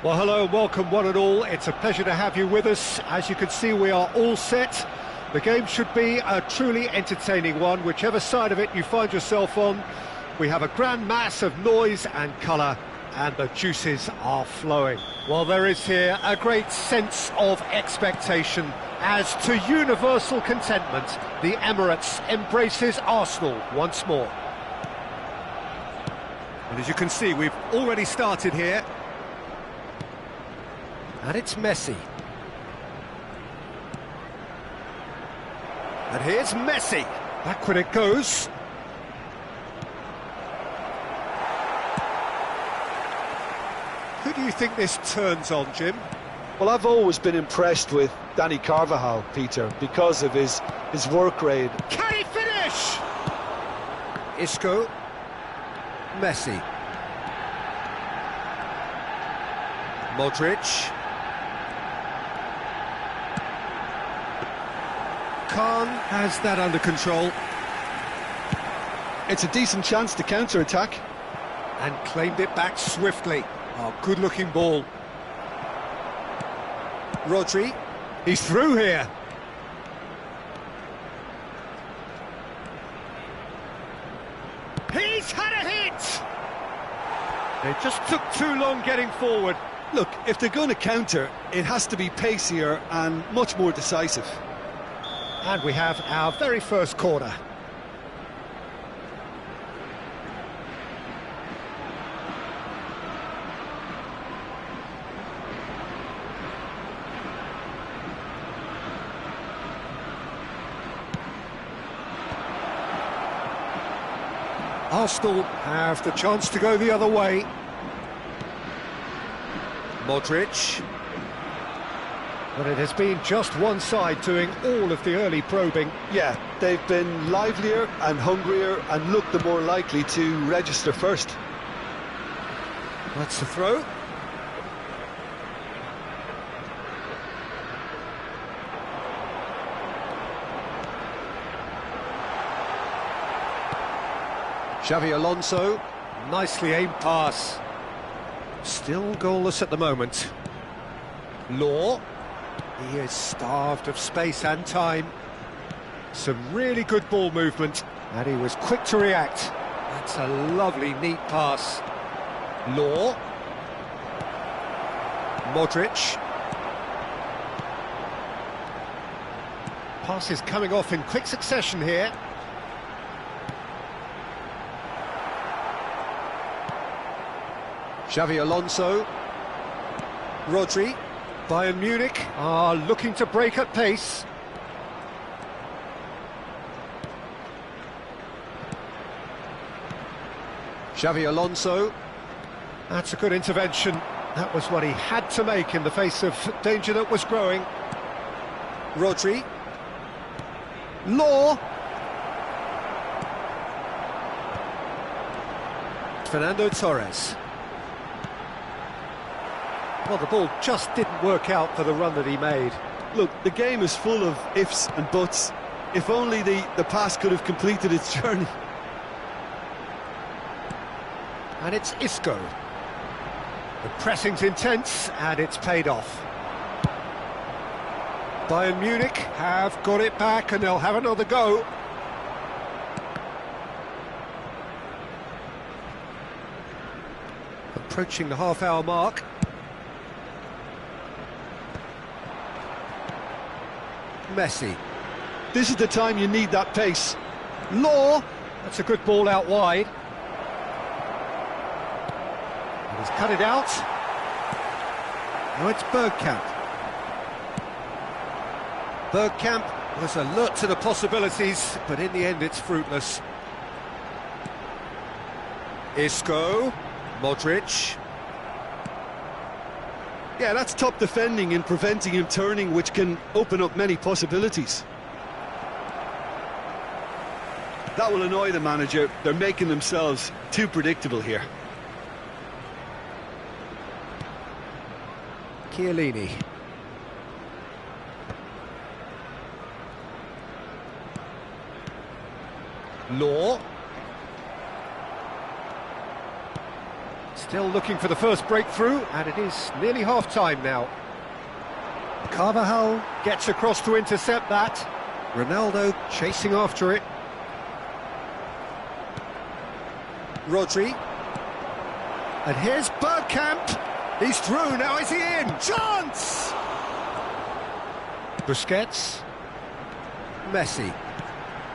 Well, hello and welcome one and all. It's a pleasure to have you with us. As you can see, we are all set. The game should be a truly entertaining one, whichever side of it you find yourself on. We have a grand mass of noise and colour, and the juices are flowing. Well, there is here a great sense of expectation, as to universal contentment, the Emirates embraces Arsenal once more. And as you can see, we've already started here. And it's Messi. And here's Messi. Back when it goes. Who do you think this turns on, Jim? Well, I've always been impressed with Danny Carvajal, Peter, because of his work rate. Can he finish? Isco. Messi. Modric. Khan has that under control. It's a decent chance to counter-attack. And claimed it back swiftly. Oh, good-looking ball. Rodri, he's through here. He's had a hit! It just took too long getting forward. Look, if they're going to counter, it has to be pacier and much more decisive. And we have our very first corner. Arsenal have the chance to go the other way. Modric. But it has been just one side doing all of the early probing. Yeah, they've been livelier and hungrier and looked the more likely to register first. That's the throw. Xavi Alonso, nicely aimed pass. Still goalless at the moment. Law. He is starved of space and time. Some really good ball movement, and he was quick to react. That's a lovely, neat pass. Law. Modric. Passes coming off in quick succession here. Xavi Alonso. Rodri. Bayern Munich are looking to break at pace. Xavi Alonso. That's a good intervention. That was what he had to make in the face of danger that was growing. Rodri. Law. Fernando Torres. Well, the ball just didn't work out for the run that he made. Look, the game is full of ifs and buts. If only the pass could have completed its journey. And it's Isco. The pressing's intense, and it's paid off. Bayern Munich have got it back, and they'll have another go. Approaching the half-hour mark. Messi. This is the time you need that pace. Law. That's a good ball out wide. And he's cut it out. Now it's Bergkamp. Bergkamp was alert to the possibilities, but in the end it's fruitless. Isco. Modric. Yeah, that's top defending and preventing him turning, which can open up many possibilities. That will annoy the manager. They're making themselves too predictable here. Chiellini. Law. Still looking for the first breakthrough, and it is nearly half-time now. Carvajal gets across to intercept that. Ronaldo chasing after it. Rodri. And here's Bergkamp. He's through, now is he in? Chance! Busquets. Messi.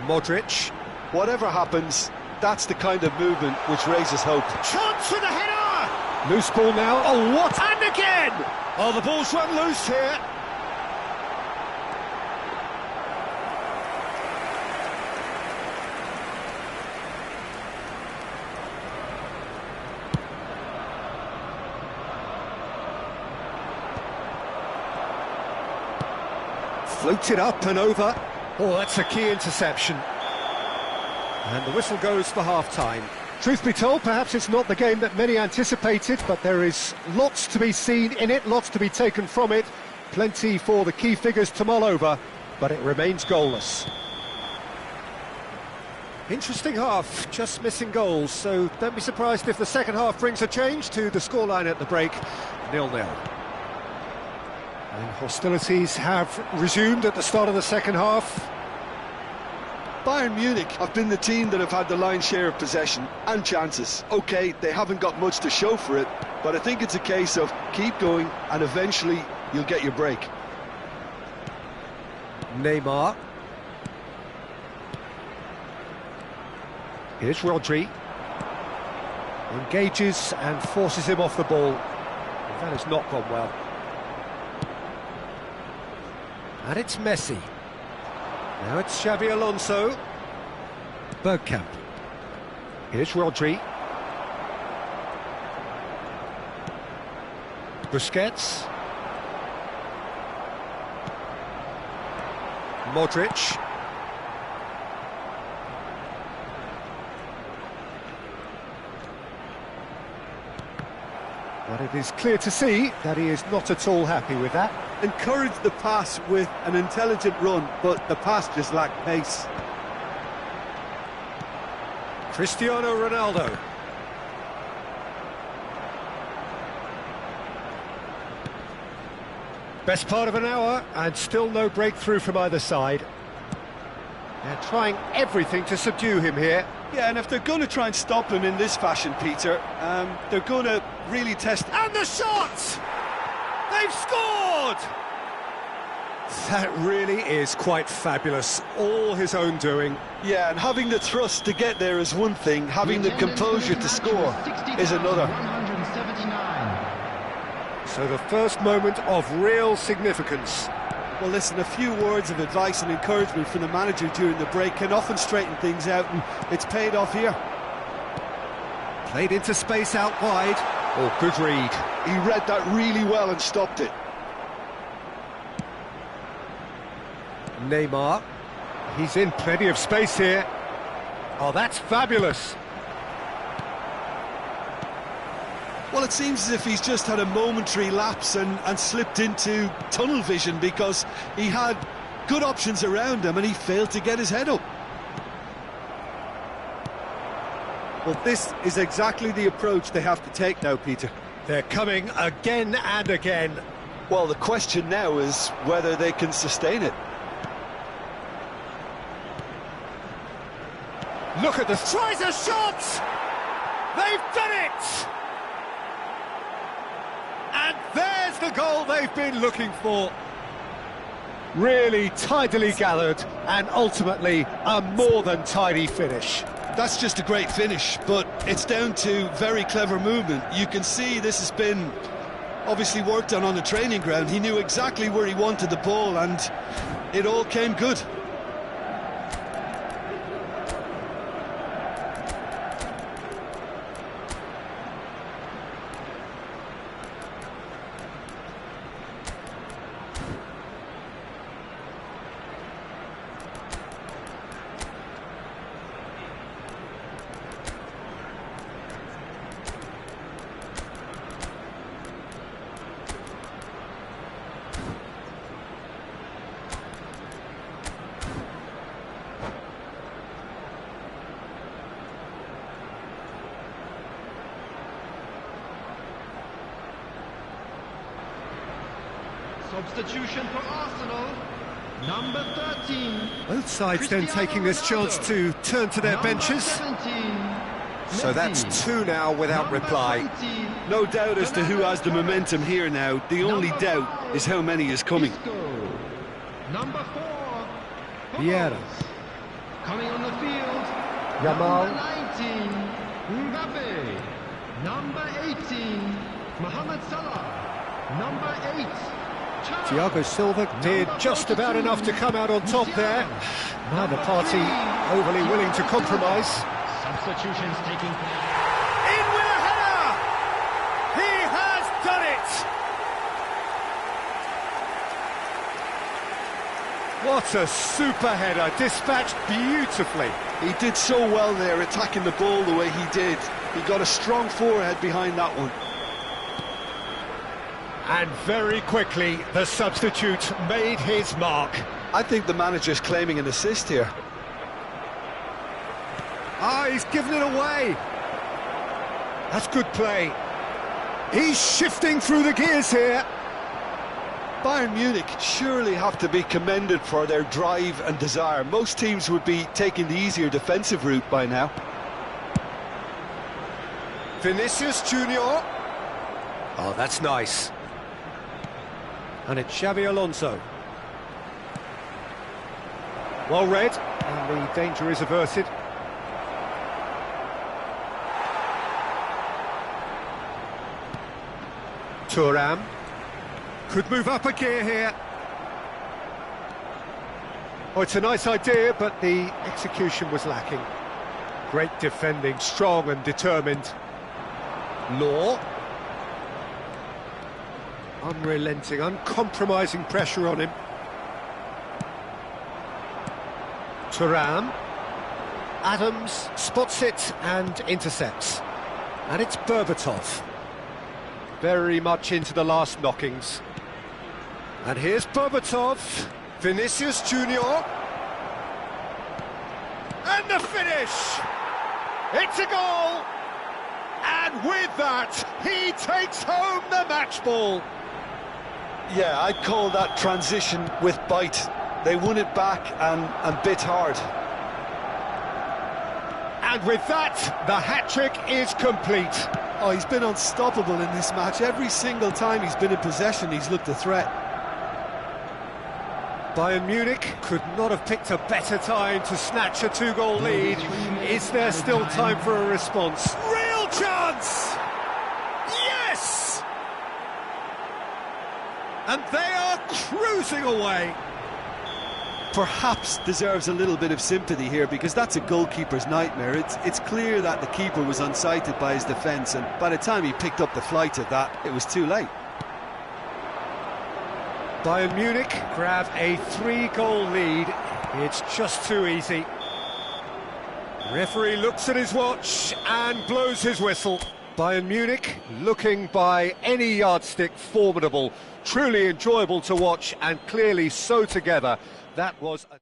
Modric. Whatever happens, that's the kind of movement which raises hope. Chance for the header! Loose ball now. Oh, what? And again! Oh, the ball's run loose here. Floated up and over. Oh, that's a key interception. And the whistle goes for half-time. Truth be told, perhaps it's not the game that many anticipated, but there is lots to be seen in it, lots to be taken from it. Plenty for the key figures to mull over, but it remains goalless. Interesting half, just missing goals, so don't be surprised if the second half brings a change to the scoreline at the break, 0-0. And hostilities have resumed at the start of the second half. Bayern Munich have been the team that have had the lion's share of possession and chances. OK, they haven't got much to show for it, but I think it's a case of keep going and eventually you'll get your break. Neymar. Here's Rodri. Engages and forces him off the ball. That has not gone well. And it's Messi. Now it's Xabi Alonso. Bergkamp. Here's Rodri. Busquets. Modric. But it is clear to see that he is not at all happy with that. Encouraged the pass with an intelligent run, but the pass just lacked pace. Cristiano Ronaldo. Best part of an hour, and still no breakthrough from either side. They're trying everything to subdue him here. Yeah, and if they're going to try and stop him in this fashion, Peter, they're going to really test... And the shot! They've scored! That really is quite fabulous. All his own doing. Yeah, and having the thrust to get there is one thing, having the composure to score is another. So the first moment of real significance. Well, listen, a few words of advice and encouragement from the manager during the break can often straighten things out, and it's paid off here. Played into space out wide. Oh, good read. He read that really well and stopped it. Neymar. He's in plenty of space here. Oh, that's fabulous. Well, it seems as if he's just had a momentary lapse and slipped into tunnel vision, because he had good options around him and he failed to get his head up. Well, this is exactly the approach they have to take now, Peter. They're coming again and again. Well, the question now is whether they can sustain it. Look at this. Tries a shot! They've done it! And there's the goal they've been looking for. Really tidily gathered, and ultimately a more than tidy finish. That's just a great finish, but it's down to very clever movement. You can see this has been obviously worked on the training ground. He knew exactly where he wanted the ball, and it all came good. Substitution for Arsenal, number 13. Both sides then taking this chance to turn to their benches. 17, So that's two now without reply. 20, No doubt as to who has the momentum here now. The only doubt is how many is coming. Isco. Number 4, Vieira. coming on the field. Yamal. Number 19, Mbappe. Number 18, Mohamed Salah. Number 8, Thiago Silva did just about enough to come out on top there. Neither party overly willing to compromise. Substitutions taking place. In with a header! He has done it! What a super header, dispatched beautifully. He did so well there, attacking the ball the way he did. He got a strong forehead behind that one. And very quickly, the substitute made his mark. I think the manager's claiming an assist here. Ah, he's given it away. That's good play. He's shifting through the gears here. Bayern Munich surely have to be commended for their drive and desire. Most teams would be taking the easier defensive route by now. Vinicius Junior. Oh, that's nice. And it's Xabi Alonso. Well read, and the danger is averted. Thuram could move up a gear here. Oh, it's a nice idea, but the execution was lacking. Great defending, strong and determined. Law. Unrelenting, uncompromising pressure on him. Thuram. Adams spots it and intercepts. And it's Berbatov. Very much into the last knockings. And here's Berbatov. Vinicius Junior. And the finish! It's a goal! And with that, he takes home the match ball. Yeah, I'd call that transition with bite. They won it back and bit hard. And with that, the hat-trick is complete. Oh, he's been unstoppable in this match. Every single time he's been in possession, he's looked a threat. Bayern Munich could not have picked a better time to snatch a two-goal lead. Is there still time for a response? Real chance! Yes! And they are cruising away. Perhaps deserves a little bit of sympathy here, because that's a goalkeeper's nightmare. It's clear that the keeper was unsighted by his defence, and by the time he picked up the flight of that, it was too late. Bayern Munich grab a 3-goal lead. It's just too easy. Referee looks at his watch and blows his whistle. Bayern Munich looking by any yardstick formidable, truly enjoyable to watch, and clearly so together. That was a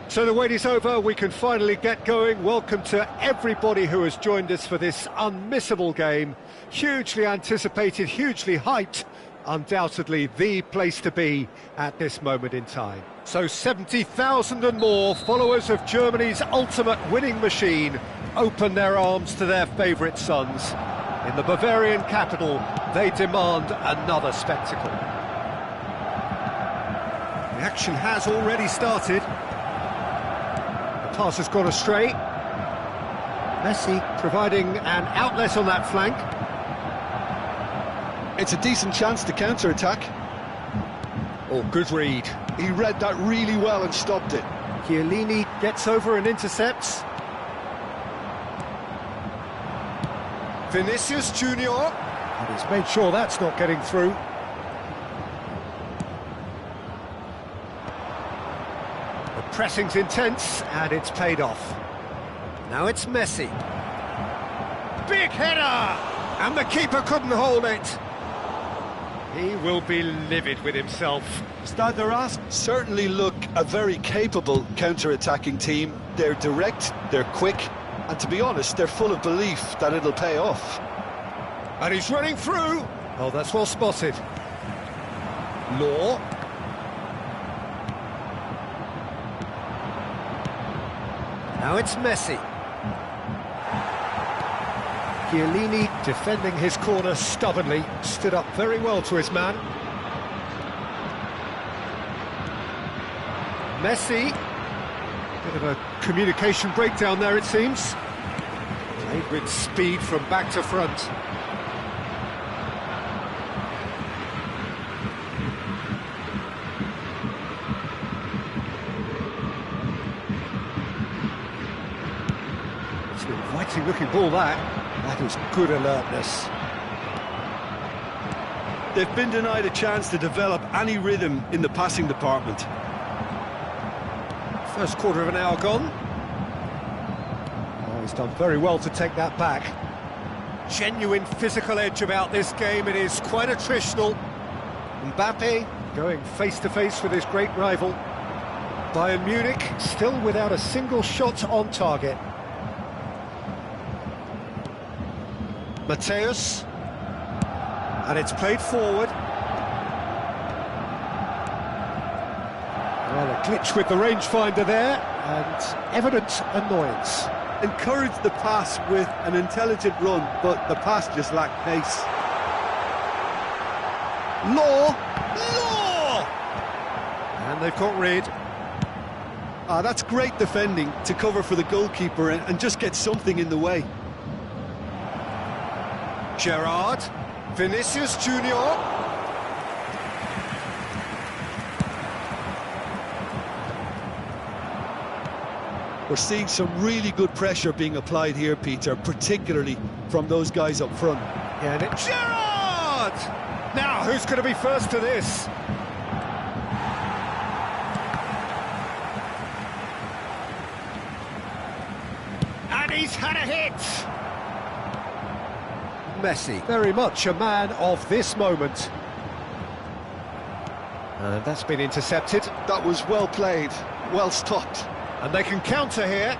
So the wait is over, we can finally get going. Welcome to everybody who has joined us for this unmissable game. Hugely anticipated, hugely hyped, undoubtedly the place to be at this moment in time. So 70,000 and more followers of Germany's ultimate winning machine open their arms to their favourite sons. In the Bavarian capital, they demand another spectacle. The action has already started. Pass has gone astray. Messi providing an outlet on that flank. It's a decent chance to counter-attack. Oh, good read. He read that really well and stopped it. Chiellini gets over and intercepts. Vinicius Junior. And he's made sure that's not getting through. Pressing's intense, and it's paid off. Now it's Messi. Big header! And the keeper couldn't hold it. He will be livid with himself. Stade de Reims certainly look a very capable counter-attacking team. They're direct, they're quick, and to be honest, they're full of belief that it'll pay off. And he's running through. Oh, that's well spotted. Law. Now it's Messi. Chiellini defending his corner stubbornly, stood up very well to his man. Messi, bit of a communication breakdown there it seems. Played with speed from back to front. Inviting looking ball that is good alertness. They've been denied a chance to develop any rhythm in the passing department. First quarter of an hour gone. Oh, he's done very well to take that back. Genuine physical edge about this game, it is quite attritional. Mbappe going face to face with his great rival. Bayern Munich still without a single shot on target. Mateus, and it's played forward. Well, a glitch with the rangefinder there, and evident annoyance. Encouraged the pass with an intelligent run, but the pass just lacked pace. Law! And they've got rid. That's great defending to cover for the goalkeeper and just get something in the way. Gerrard, Vinicius Junior. We're seeing some really good pressure being applied here, Peter, particularly from those guys up front. Yeah, and Gerrard! Now, who's going to be first to this? he's had a hit! Messi, very much a man of this moment. And that's been intercepted. That was well played, well stopped. And they can counter here.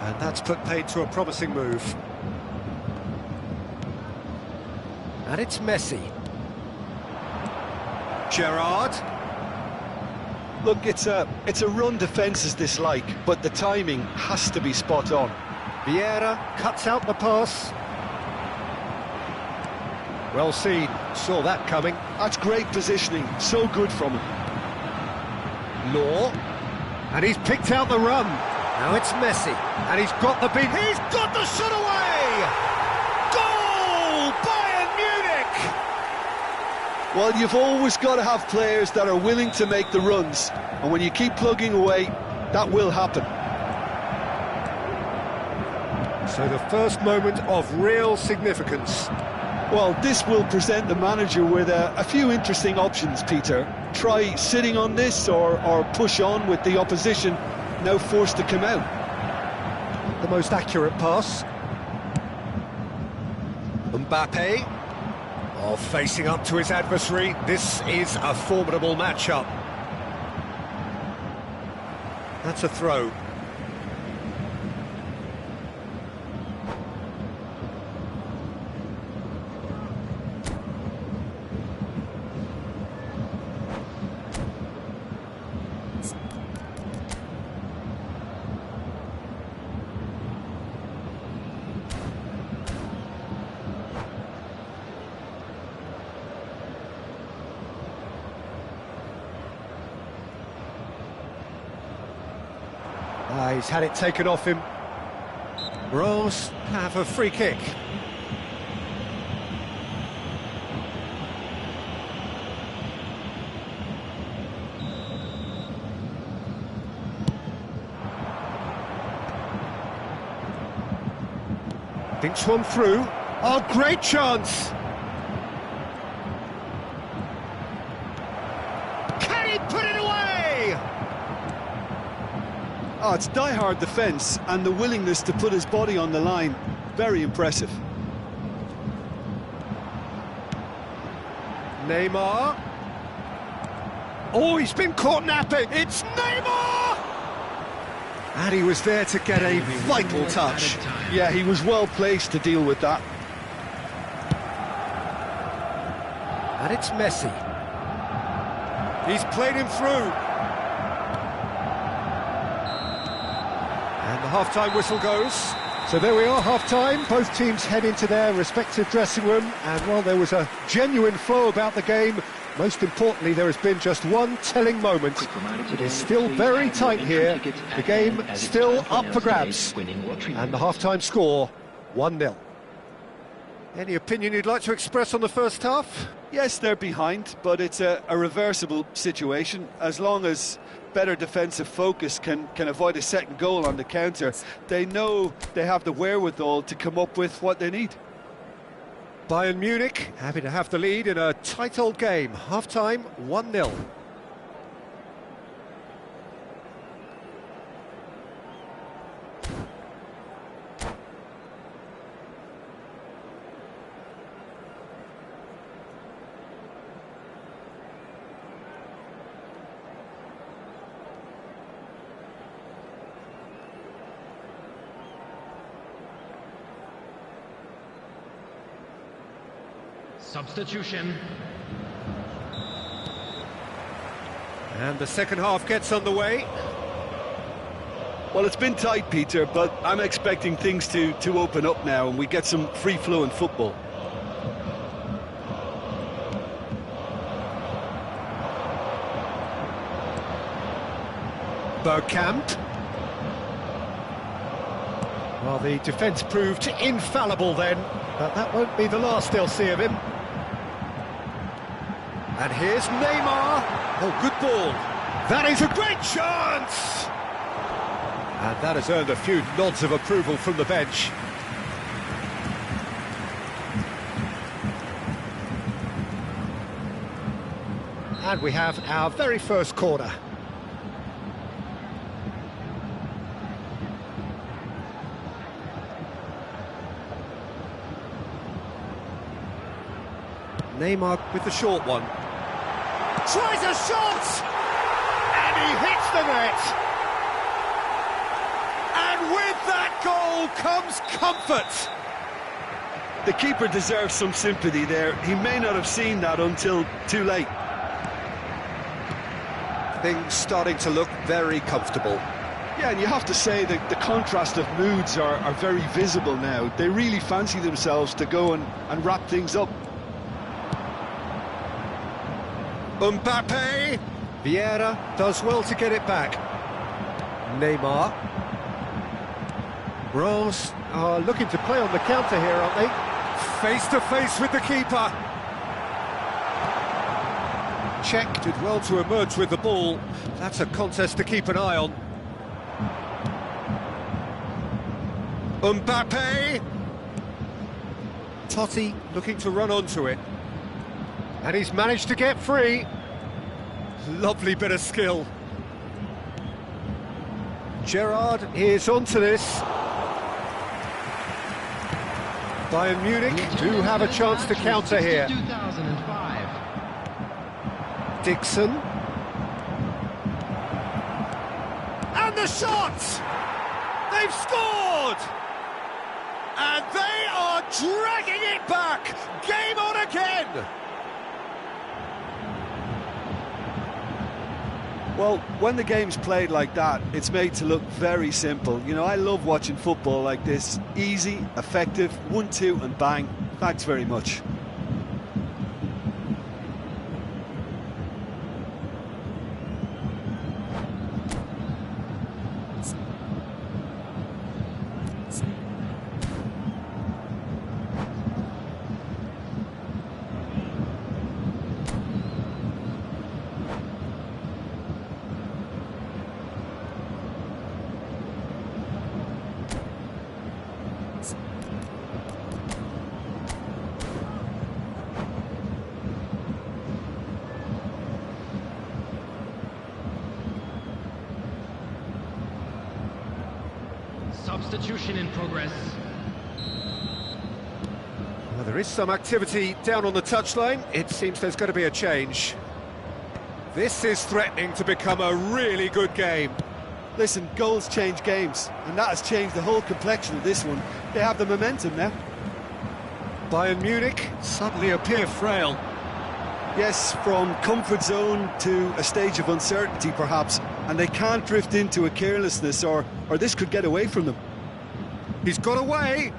And that's put paid to a promising move. And it's Messi. Gerrard. Look, it's a run defence's dislike, but the timing has to be spot on. Vieira cuts out the pass. Well seen, saw that coming. That's great positioning, so good from him. Law, and he's picked out the run. Now it's Messi, and he's got the beat. He's got the shot away! Goal! Bayern Munich! Well, you've always got to have players that are willing to make the runs, and when you keep plugging away, that will happen. So the first moment of real significance. Well, this will present the manager with a few interesting options, Peter. Try sitting on this or push on with the opposition now forced to come out. The most accurate pass. Mbappe. Oh, facing up to his adversary. This is a formidable matchup. That's a throw. He's had it taken off him. Rose have a free kick. Thinks one through. Oh, great chance! Can he put it away? Oh, it's die-hard defence and the willingness to put his body on the line. Very impressive. Neymar. Oh, he's been caught napping. It's Neymar! And he was there to get a vital touch. Yeah, he was well placed to deal with that. And it's Messi. He's played him through. And the half-time whistle goes. So there we are, half-time. Both teams head into their respective dressing room. And while there was a genuine flow about the game, most importantly, there has been just one telling moment. It is still very tight here. The game still up for grabs. And the half-time score, 1-0. Any opinion you'd like to express on the first half? Yes, they're behind, but it's a reversible situation. As long as better defensive focus can avoid a second goal on the counter, they know they have the wherewithal to come up with what they need. Bayern Munich happy to have the lead in a tight old game. Half-time, 1-0. Substitution. And the second half gets underway. Well, it's been tight, Peter, but I'm expecting things to open up now and we get some free-flowing football. Bergkamp. Well, the defence proved infallible then, but that won't be the last they'll see of him. And here's Neymar. Oh, good ball. That is a great chance! And that has earned a few nods of approval from the bench. And we have our very first corner. Neymar with the short one. Tries a shot! And he hits the net! And with that goal comes comfort! The keeper deserves some sympathy there. He may not have seen that until too late. Things starting to look very comfortable. Yeah, and you have to say that the contrast of moods are very visible now. They really fancy themselves to go and wrap things up. Mbappe! Vieira does well to get it back. Neymar. Rose are looking to play on the counter here, aren't they? Face to face with the keeper. Czech did well to emerge with the ball. That's a contest to keep an eye on. Mbappe! Totti looking to run onto it. And he's managed to get free. Lovely bit of skill. Gerrard is onto this. Bayern Munich do have a chance to counter here. 2005. Dixon. And the shot! They've scored! And they are dragging it back! Game on again! Well, when the game's played like that, it's made to look very simple. You know, I love watching football like this. Easy, effective, 1-2 and bang. Thanks very much. Substitution in progress. Well, there is some activity down on the touchline. It seems there's going to be a change. This is threatening to become a really good game. Listen, goals change games, and that has changed the whole complexion of this one. They have the momentum now. Bayern Munich suddenly appear frail. Yes, from comfort zone to a stage of uncertainty perhaps, and they can't drift into a carelessness or this could get away from them. He's got away.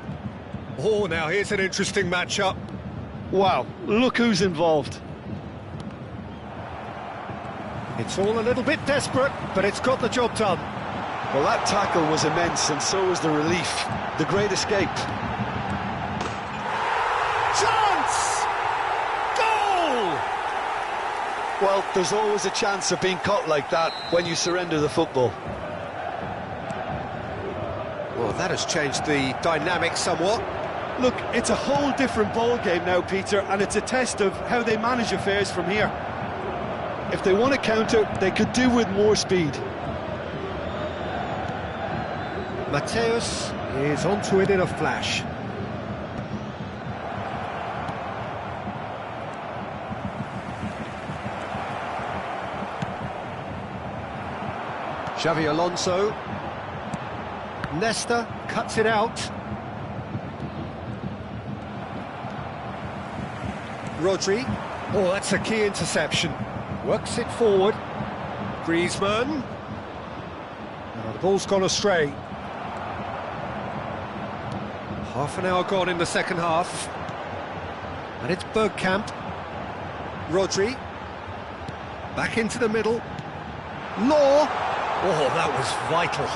Oh, now here's an interesting matchup. Wow, look who's involved. It's all a little bit desperate, but it's got the job done. Well, that tackle was immense, and so was the relief. The great escape. Chance! Goal! Well, there's always a chance of being caught like that when you surrender the football. Well, that has changed the dynamic somewhat. Look, it's a whole different ball game now, Peter, and it's a test of how they manage affairs from here. If they want to counter, they could do with more speed. Mateus is onto it in a flash. Xavi Alonso. Nesta cuts it out. Rodri. Oh, that's a key interception. Works it forward. Griezmann. Oh, the ball's gone astray. Half an hour gone in the second half. And it's Bergkamp. Rodri. Back into the middle. Law. Oh, that was vital.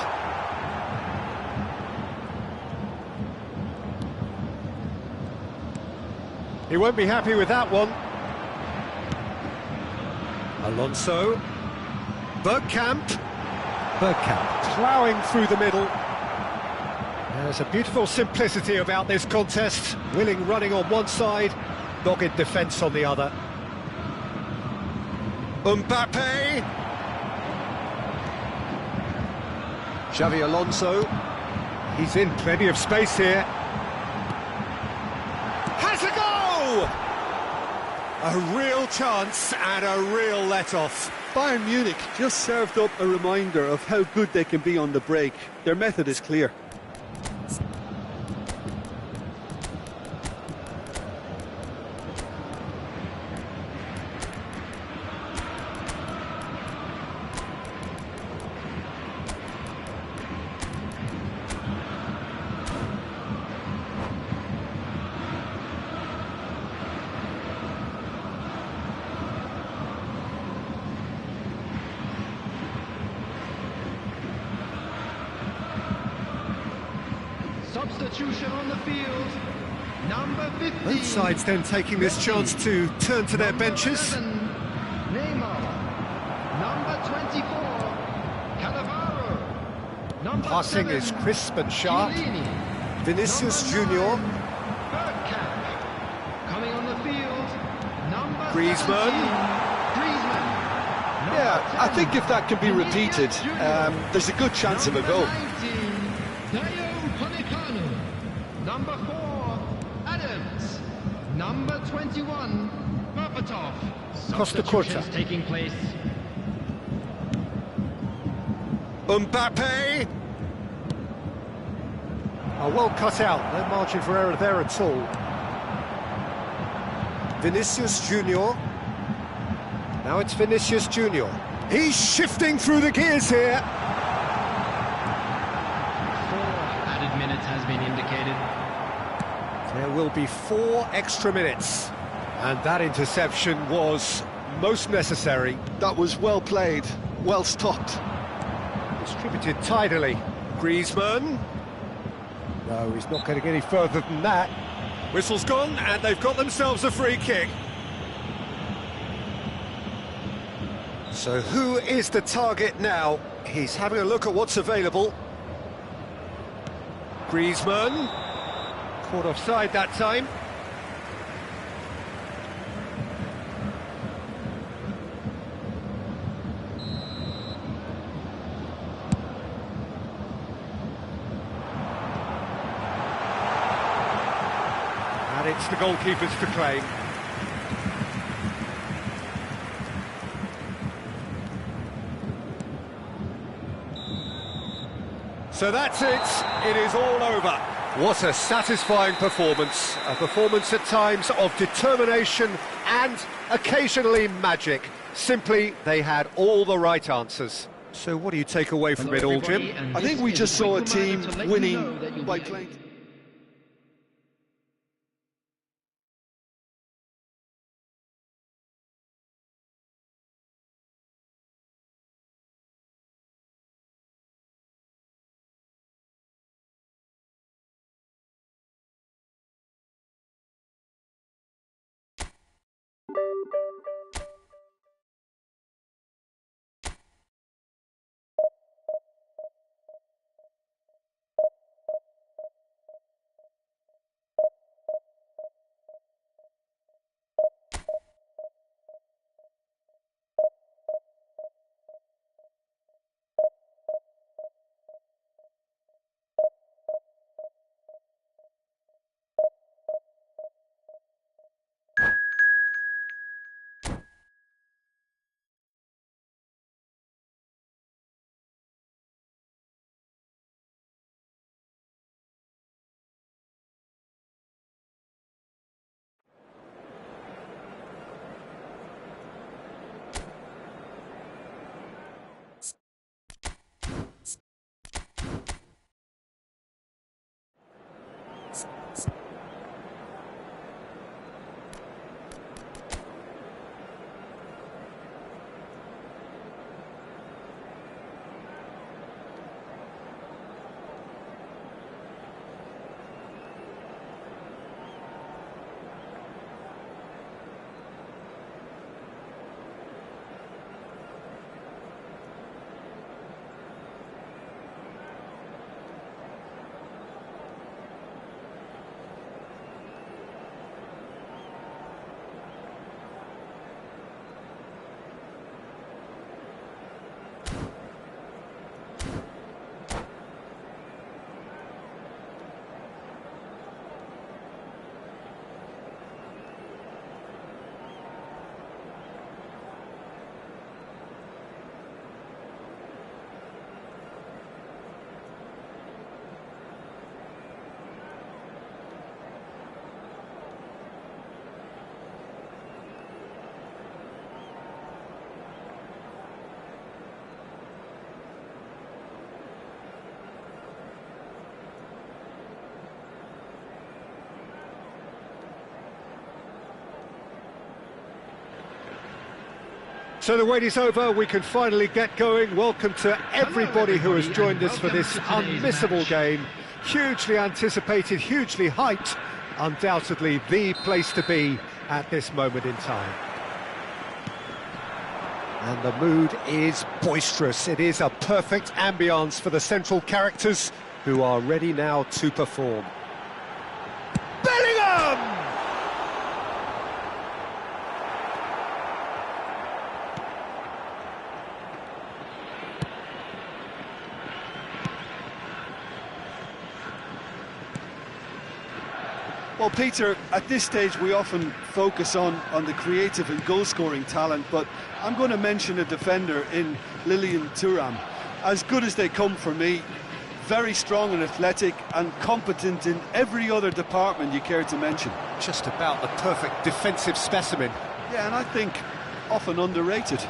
He won't be happy with that one. Alonso. Bergkamp. Bergkamp ploughing through the middle. There's a beautiful simplicity about this contest. Willing running on one side, dogged defence on the other. Mbappe. Xavi Alonso. He's in plenty of space here. Has a go! A real chance and a real let-off. Bayern Munich just served up a reminder of how good they can be on the break. Their method is clear. Substitution on the field. Number 15. Both sides then taking this chance to turn to their benches. 11, Neymar. Number 24, Cannavaro. Number Passing 7, is crisp and sharp. Chiellini. Vinicius Number Junior. 9, Bergkamp. Coming on the field. Number Griezmann. 17, Griezmann. Number Yeah, I 10, think if that can be repeated, Vinicius Junior. there's a good chance of a goal. Number 19, Dayo Upamecano. Number 4, Adams. Number 21, Berbatov. Costa Curta. Substitutions taking place. Mbappe. Oh, well cut out. No margin for error there at all. Vinicius Junior. Now it's Vinicius Junior. He's shifting through the gears here. 4 added minutes has been indicated. There will be 4 extra minutes. And that interception was most necessary. That was well played, well stopped. Distributed tidily. Griezmann. No, he's not getting any further than that. Whistle's gone, and they've got themselves a free kick. So who is the target now? He's having a look at what's available. Griezmann. Caught offside that time. And it's the goalkeepers to claim. So that's it. It is all over. What a satisfying performance. A performance at times of determination and occasionally magic. Simply, they had all the right answers. So what do you take away from it all, Jim? I think we just saw a team winning by playing. So the wait is over, we can finally get going. Welcome to everybody who has joined us for this unmissable game. Hugely anticipated, hugely hyped, undoubtedly the place to be at this moment in time. And the mood is boisterous. It is a perfect ambience for the central characters who are ready now to perform. Bellingham! Well, Peter, at this stage we often focus on the creative and goal-scoring talent, but I'm going to mention a defender in Lilian Thuram. As good as they come for me, very strong and athletic and competent in every other department you care to mention. Just about the perfect defensive specimen. Yeah, and I think often underrated.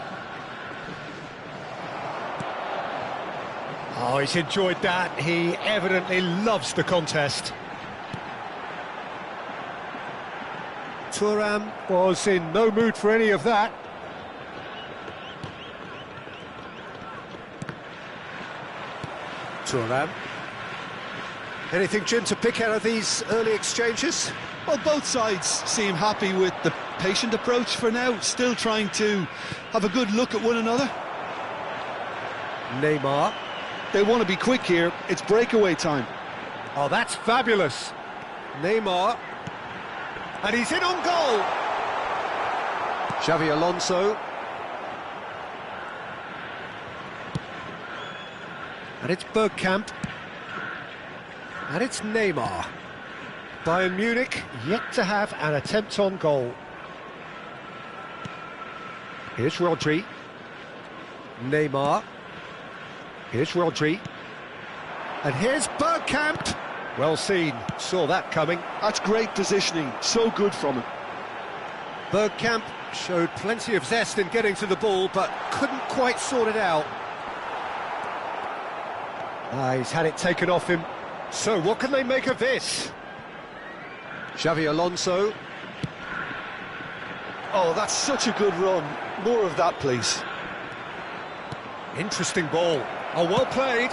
Oh, he's enjoyed that. He evidently loves the contest. Thuram was in no mood for any of that. Thuram. Anything, Jim, to pick out of these early exchanges? Well, both sides seem happy with the patient approach for now, still trying to have a good look at one another. Neymar. They want to be quick here, it's breakaway time. Oh, that's fabulous. Neymar. And he's in on goal. Xavi Alonso. And it's Bergkamp. And it's Neymar. Bayern Munich yet to have an attempt on goal. Here's Rodri. Neymar. Here's Rodri. And here's Bergkamp. Well seen, saw that coming. That's great positioning, so good from him. Bergkamp showed plenty of zest in getting to the ball, but couldn't quite sort it out. He's had it taken off him. So what can they make of this? Xavi Alonso. Oh, that's such a good run. More of that, please. Interesting ball. Oh, well played.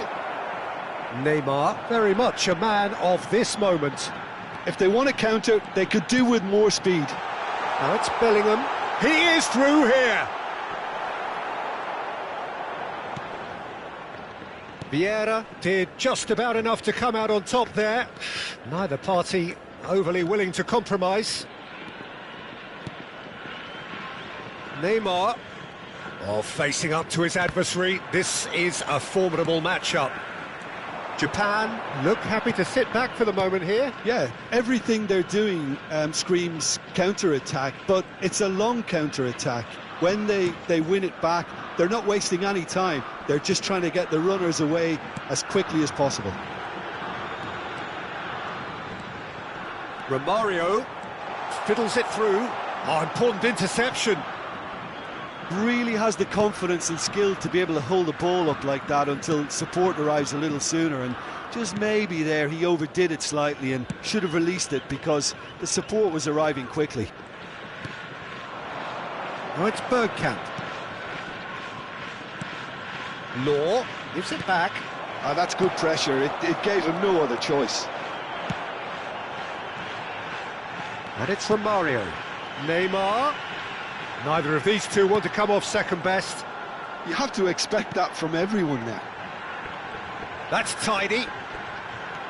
Neymar, very much a man of this moment. If they want to counter, they could do with more speed. Now it's Bellingham. He is through here. Vieira did just about enough to come out on top there. Neither party overly willing to compromise. Neymar. Oh, facing up to his adversary. This is a formidable matchup. Japan look happy to sit back for the moment here. Yeah, everything they're doing screams counter-attack, but it's a long counter-attack. When they win it back, they're not wasting any time. They're just trying to get the runners away as quickly as possible. Romario fiddles it through. Oh, important interception. Really has the confidence and skill to be able to hold the ball up like that until support arrives a little sooner, and just maybe there he overdid it slightly and should have released it because the support was arriving quickly. Now it's Bergkamp. Law gives it back. That's good pressure, it gave him no other choice. And it's Romario. Neymar. Neither of these two want to come off second best. You have to expect that from everyone now. That's tidy.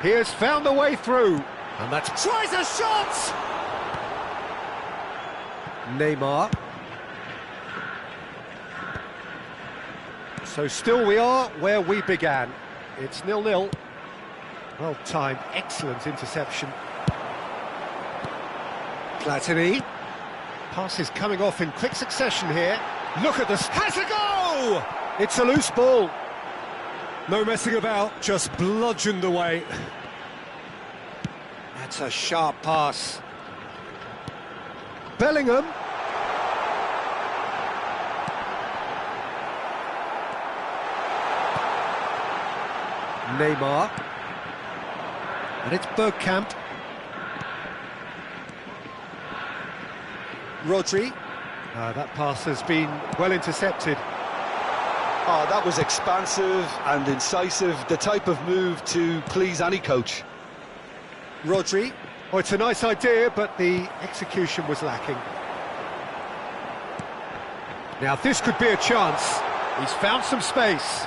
He has found the way through. And that's... Tries a shot! Neymar. So still we are where we began. It's 0-0. Well timed, excellent interception. Platini. Pass is coming off in quick succession here. Look at this. Has a go! It's a loose ball. No messing about, just bludgeoned away. That's a sharp pass. Bellingham. Neymar. And it's Bergkamp. Rodri. That pass has been well intercepted. Oh, that was expansive and incisive, the type of move to please any coach. Rodri. Oh, it's a nice idea, but the execution was lacking. Now this could be a chance. He's found some space.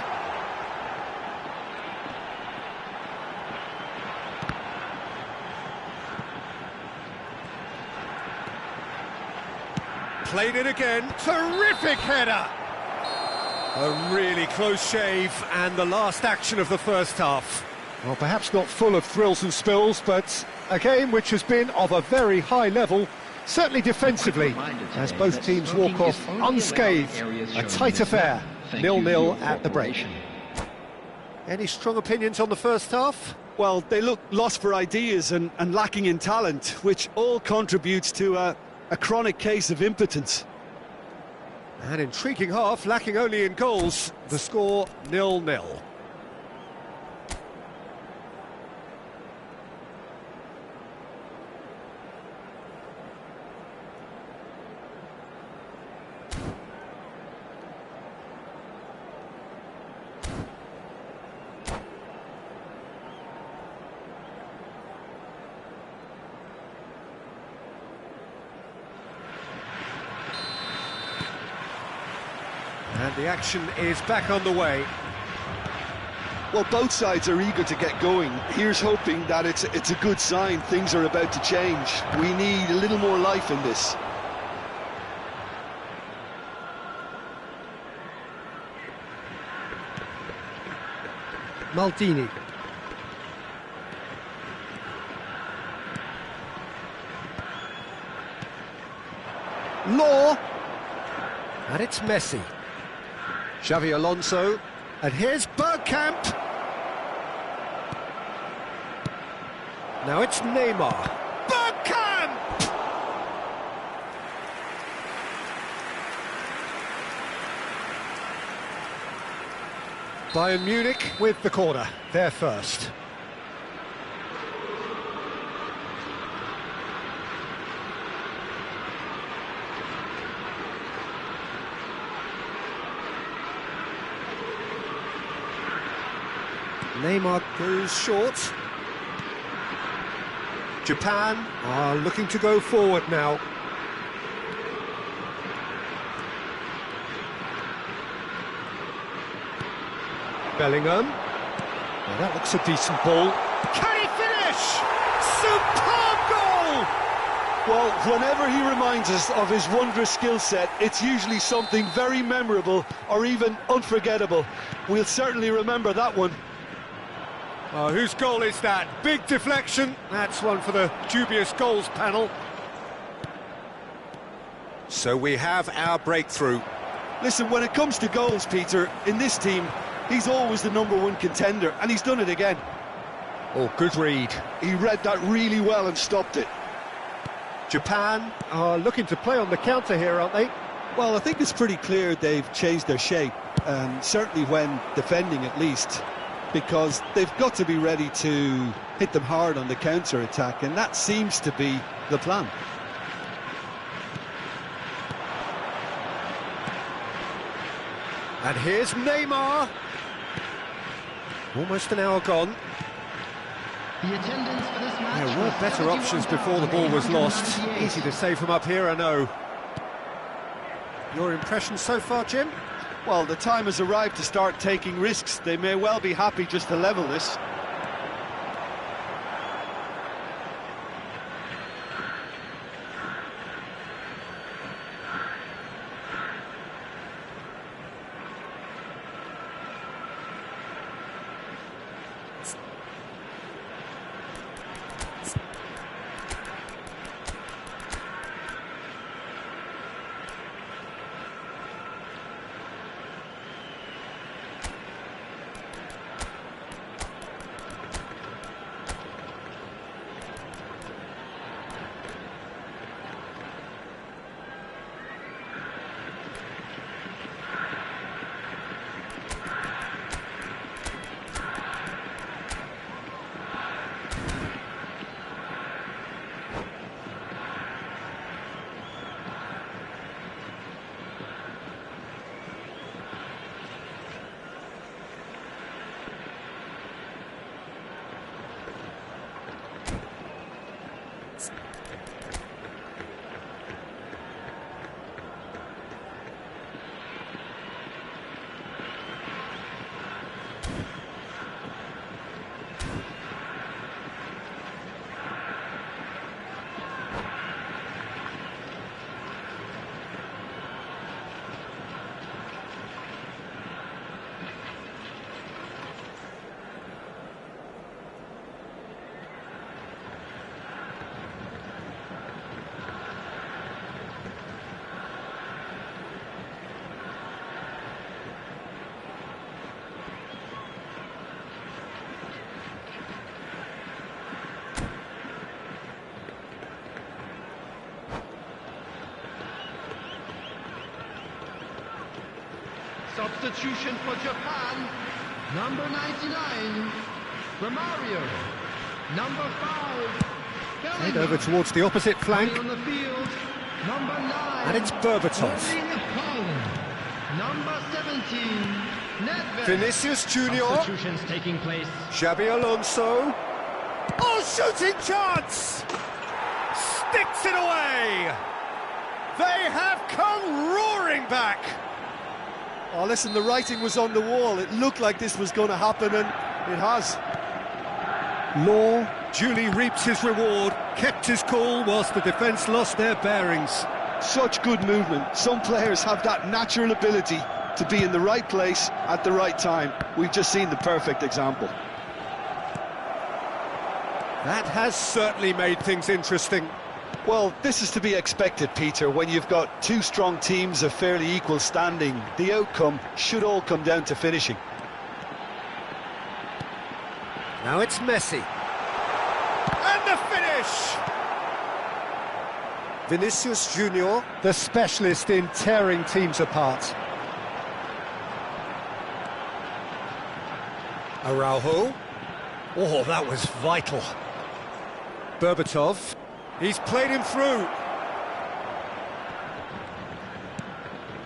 Played it again. Terrific header! A really close shave, and the last action of the first half. Well, perhaps not full of thrills and spills, but a game which has been of a very high level, certainly defensively, as both teams walk off unscathed. A tight affair, 0-0 at the break. Any strong opinions on the first half? Well, they look lost for ideas and lacking in talent, which all contributes to a chronic case of impotence. An intriguing half, lacking only in goals. The score 0-0. And the action is back on the way. Well, both sides are eager to get going. Here's hoping that it's a good sign. Things are about to change. We need a little more life in this. Maldini. Law. And it's Messi. Xavi Alonso, and here's Bergkamp. Now it's Neymar. Bergkamp! Bayern Munich with the corner, they're first. Neymar goes short. Japan are looking to go forward now. Bellingham. Well, that looks a decent ball. Can he finish? Superb goal! Well, whenever he reminds us of his wondrous skill set, it's usually something very memorable or even unforgettable. We'll certainly remember that one. Oh, whose goal is that? Big deflection. That's one for the dubious goals panel. So we have our breakthrough. Listen, when it comes to goals, Peter, in this team, he's always the #1 contender, and he's done it again. Oh, good read. He read that really well and stopped it. Japan are looking to play on the counter here, aren't they? Well, I think it's pretty clear they've changed their shape, certainly when defending at least, because they've got to be ready to hit them hard on the counter-attack, and that seems to be the plan. And here's Neymar. Almost an hour gone. The attendance for this match. There were better options before the ball was lost. Easy to say from up here, I know. Your impression so far, Jim? Well, the time has arrived to start taking risks. They may well be happy just to level this. Substitution for Japan, number 99, Romario. Number 5, Head over towards the opposite flank. on the field, number 9. And it's Berbatov. Number 17, Nedved. Vinicius Junior. Substitutions taking place. Xabi Alonso. Oh, shooting chance! Sticks it away! They have come roaring back! Oh, listen, the writing was on the wall. It looked like this was going to happen, and it has. Law duly reaps his reward, kept his cool whilst the defence lost their bearings. Such good movement. Some players have that natural ability to be in the right place at the right time. We've just seen the perfect example. That has certainly made things interesting. Well, this is to be expected, Peter. When you've got two strong teams of fairly equal standing, the outcome should all come down to finishing. Now it's Messi. And the finish! Vinicius Junior, the specialist in tearing teams apart. Araujo. Oh, that was vital. Berbatov. He's played him through.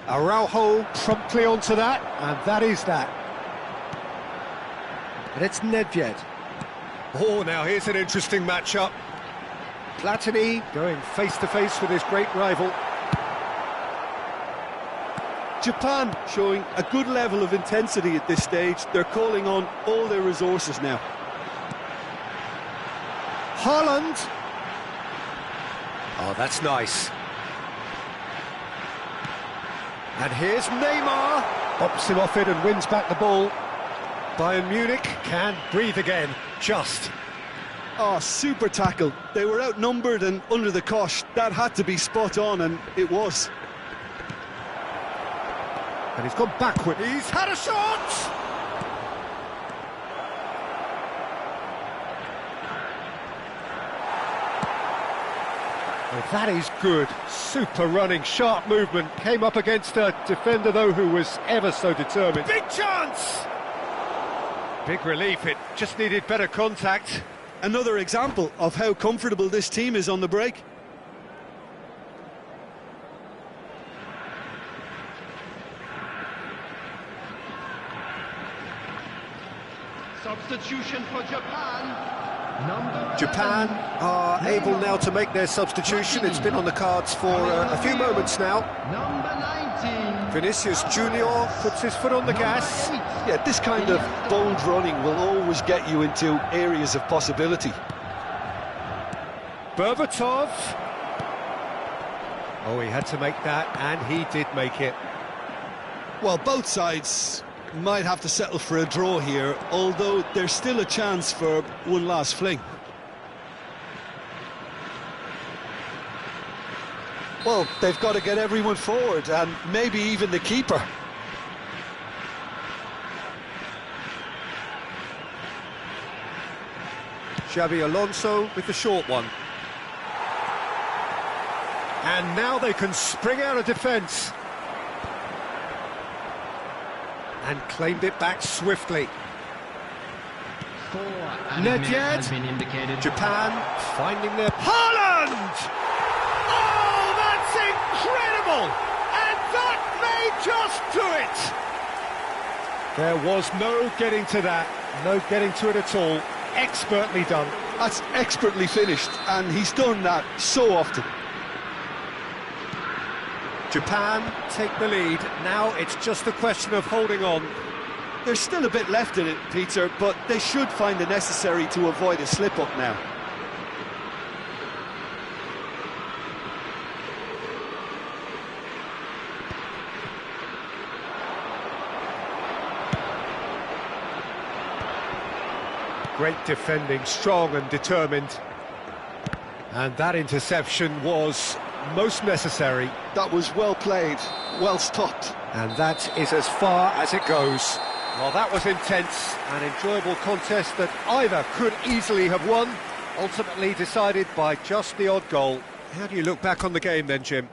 Araujo promptly onto that, and that is that. And it's Nedved. Oh, now here's an interesting matchup. Platini going face-to-face with his great rival. Japan showing a good level of intensity at this stage. They're calling on all their resources now. Haaland. Oh, that's nice. And here's Neymar. Bops him off it and wins back the ball. Bayern Munich can breathe again, just. Oh, super tackle. They were outnumbered and under the cosh. That had to be spot on, and it was. And he's gone backward. He's had a shot! Well, that is good. Super running, sharp movement. Came up against a defender, though, who was ever so determined. Big chance! Big relief, it just needed better contact. Another example of how comfortable this team is on the break. Substitution for Japan. Number Japan 11, are able now to make their substitution. It's been on the cards for a few moments now. Number 19. Vinicius Junior puts his foot on the gas. Yeah, this kind of bold running will always get you into areas of possibility. Berbatov. Oh, he had to make that, and he did make it. Well, both sides might have to settle for a draw here, although there's still a chance for one last fling. Well, they've got to get everyone forward, and maybe even the keeper. Xabi Alonso with the short one. And now they can spring out of defence. And claimed it back swiftly. Nedved. Japan finding their... Haaland! Oh, that's incredible! And that may just do it! There was no getting to that, no getting to it at all. Expertly done. That's expertly finished, and he's done that so often. Japan take the lead. Now it's just a question of holding on. There's still a bit left in it, Peter, but they should find the necessary to avoid a slip-up now. Great defending, strong and determined. And that interception was most necessary. That was well played, well stopped. And that is as far as it goes. Well, that was intense, an enjoyable contest that either could easily have won, ultimately decided by just the odd goal. How do you look back on the game then, Jim?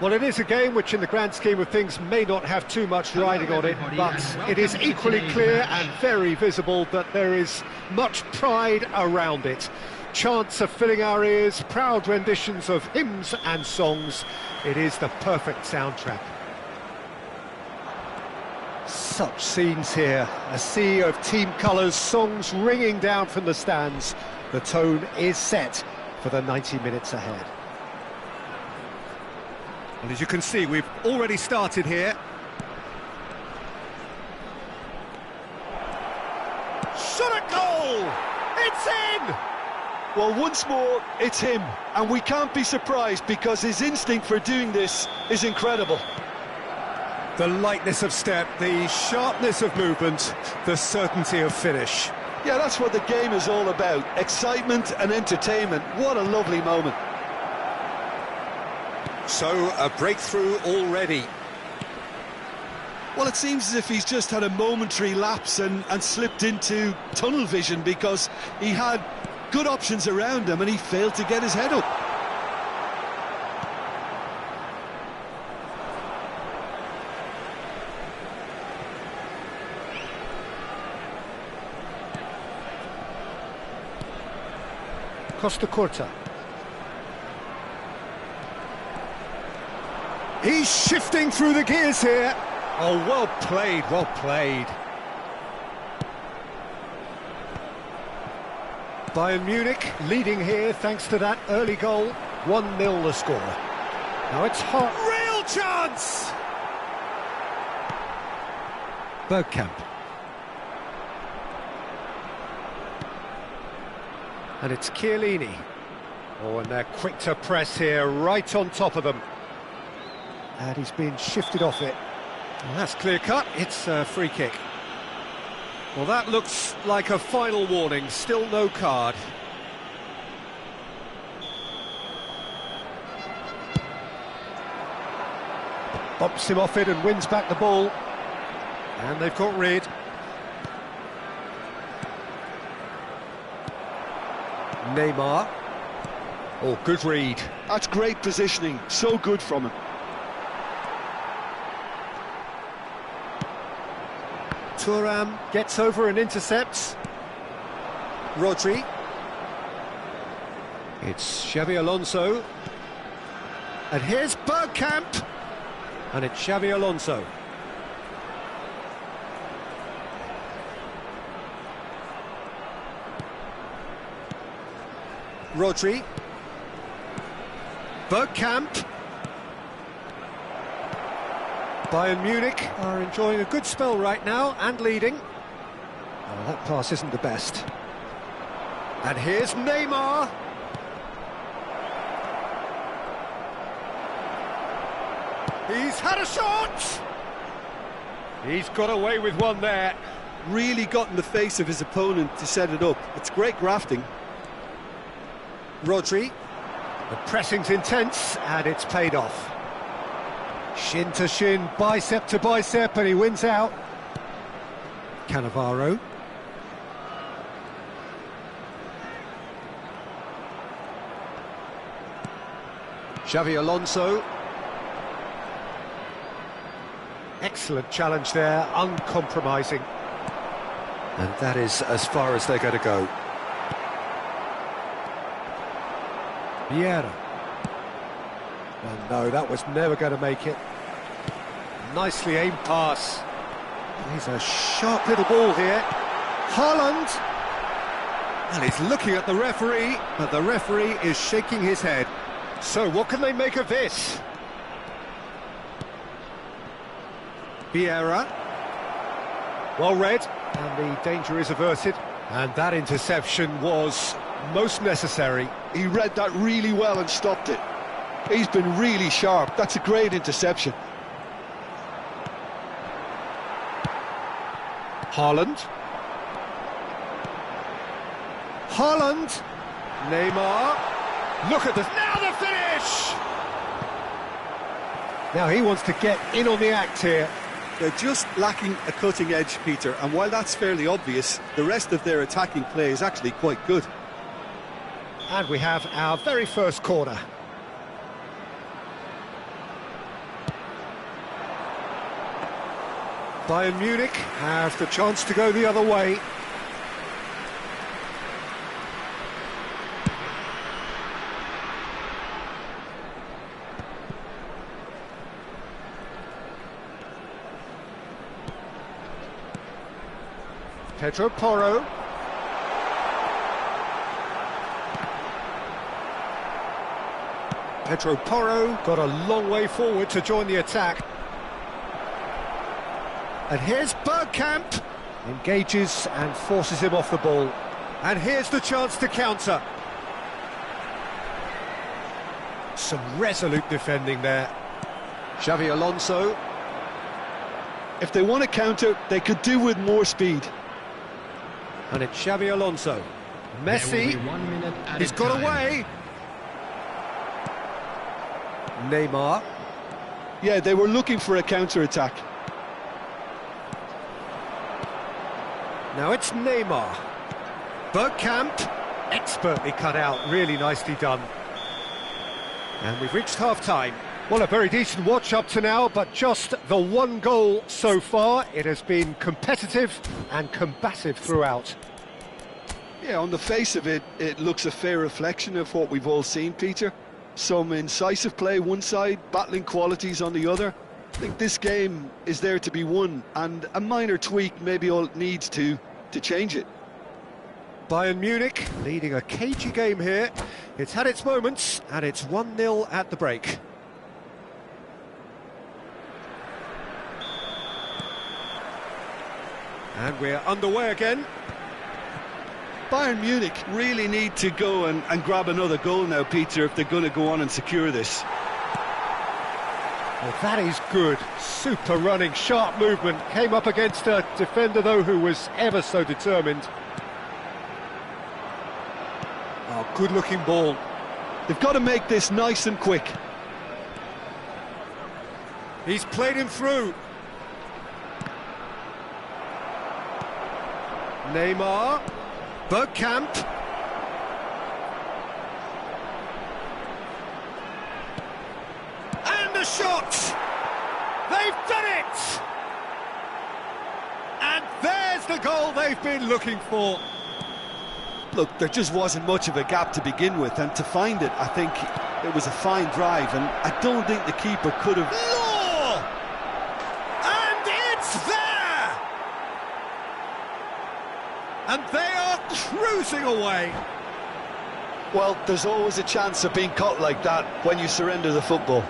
Well, it is a game which in the grand scheme of things may not have too much riding on it, but it is equally clear and very visible that there is much pride around it. Chants are filling our ears, proud renditions of hymns and songs. It is the perfect soundtrack. Such scenes here, a sea of team colours, songs ringing down from the stands. The tone is set for the 90 minutes ahead. And as you can see, we've already started here. Shot at goal! It's in! Well, once more, it's him, and we can't be surprised because his instinct for doing this is incredible. The lightness of step, the sharpness of movement, the certainty of finish. Yeah, that's what the game is all about. Excitement and entertainment. What a lovely moment. So, a breakthrough already. Well, it seems as if he's just had a momentary lapse and slipped into tunnel vision because he had good options around him and he failed to get his head up. Costa Corta. He's shifting through the gears here. Oh, well played, well played. Bayern Munich leading here thanks to that early goal. 1-0 the score. Now it's hot. Real chance! Bergkamp. And it's Chiellini. Oh, and they're quick to press here, right on top of them. And he's been shifted off it. Well, that's clear cut, it's a free kick. Well, that looks like a final warning, still no card. Bumps him off it and wins back the ball. And they've got rid. Neymar. Oh, good read. That's great positioning, so good from him. Thuram gets over and intercepts. Rodri. It's Xabi Alonso. And here's Bergkamp. And it's Xabi Alonso. Rodri. Bergkamp. Bayern Munich are enjoying a good spell right now and leading. Oh, that pass isn't the best. And here's Neymar. He's had a shot! He's got away with one there. Really got in the face of his opponent to set it up. It's great grafting. Rodri. The pressing's intense and it's paid off. Shin to shin, bicep to bicep, and he wins out. Cannavaro. Xabi Alonso. Excellent challenge there, uncompromising. And that is as far as they're going to go. Vieira. Oh no, that was never going to make it. Nicely aimed pass. He's a sharp little ball here. Haaland. And he's looking at the referee, but the referee is shaking his head. So what can they make of this? Vieira. Well read, and the danger is averted. And that interception was most necessary. He read that really well and stopped it. He's been really sharp. That's a great interception. Haaland. Haaland. Neymar. Look at this. Now the finish! Now he wants to get in on the act here. They're just lacking a cutting edge, Peter, and while that's fairly obvious, the rest of their attacking play is actually quite good. And we have our very first corner. Bayern Munich have the chance to go the other way. Pedro Porro. Pedro Porro got a long way forward to join the attack. And here's Bergkamp. Engages and forces him off the ball. And here's the chance to counter. Some resolute defending there. Xavi Alonso. If they want to counter, they could do with more speed. And it's Xavi Alonso. Messi. 1 minute at He's a got time. away. Neymar. Yeah, they were looking for a counter-attack. Now it's Neymar. Bergkamp. Expertly cut out. Really nicely done. And we've reached half-time. Well, a very decent watch up to now, but just the one goal so far. It has been competitive and combative throughout. Yeah, on the face of it, it looks a fair reflection of what we've all seen, Peter. Some incisive play one side, battling qualities on the other. I think this game is there to be won, and a minor tweak maybe all it needs to change it. Bayern Munich leading a cagey game here. It's had its moments, and it's 1-0 at the break. And we're underway again. Bayern Munich really need to go and grab another goal now, Peter, if they're going to go on and secure this. Well, that is good. Super running, sharp movement. Came up against a defender, though, who was ever so determined. Oh, good-looking ball. They've got to make this nice and quick. He's played him through. Neymar. Bergkamp. And the shot! They've done it! And there's the goal they've been looking for. Look, there just wasn't much of a gap to begin with, and to find it, I think it was a fine drive, and I don't think the keeper could have... Law! And it's there! And they are cruising away. Well, there's always a chance of being caught like that when you surrender the football.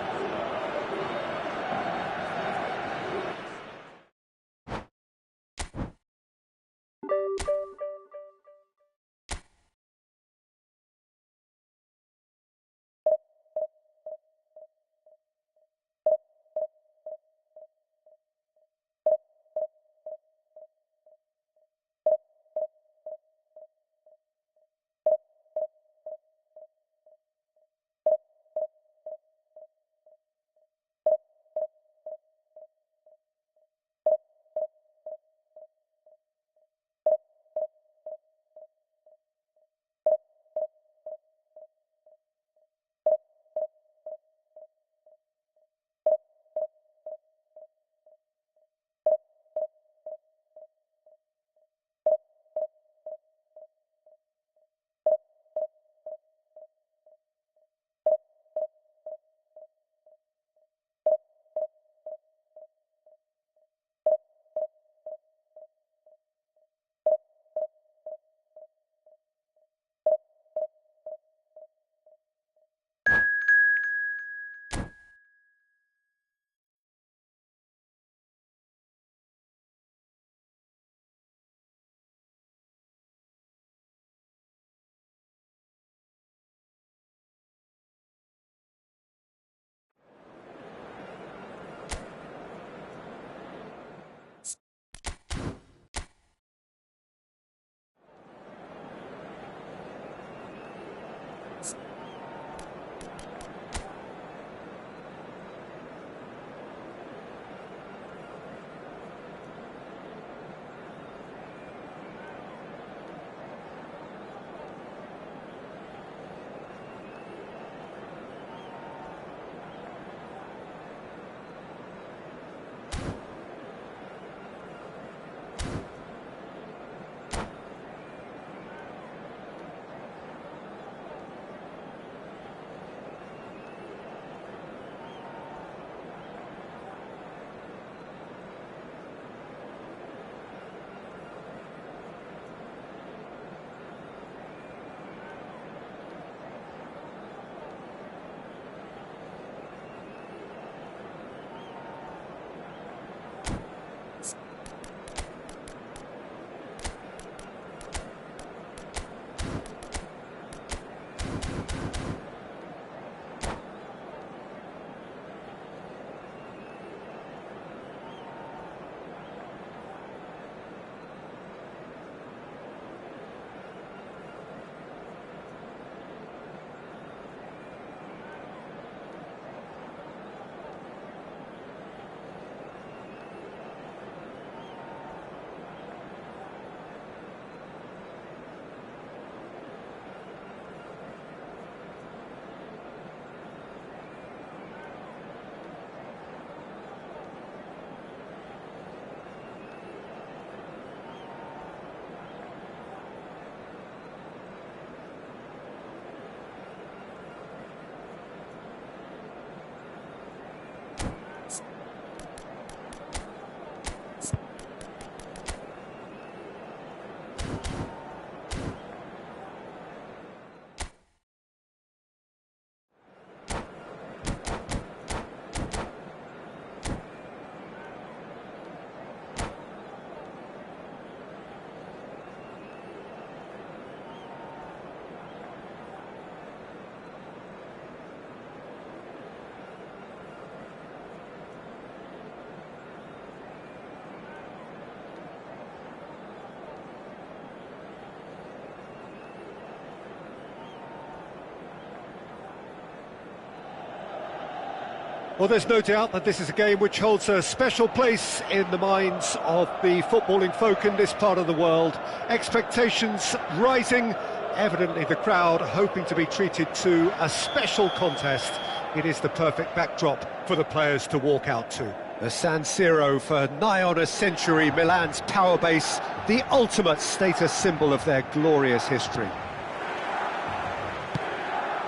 Well, there's no doubt that this is a game which holds a special place in the minds of the footballing folk in this part of the world. Expectations rising, evidently the crowd hoping to be treated to a special contest. It is the perfect backdrop for the players to walk out to. The San Siro, for nigh on a century, Milan's power base, the ultimate status symbol of their glorious history.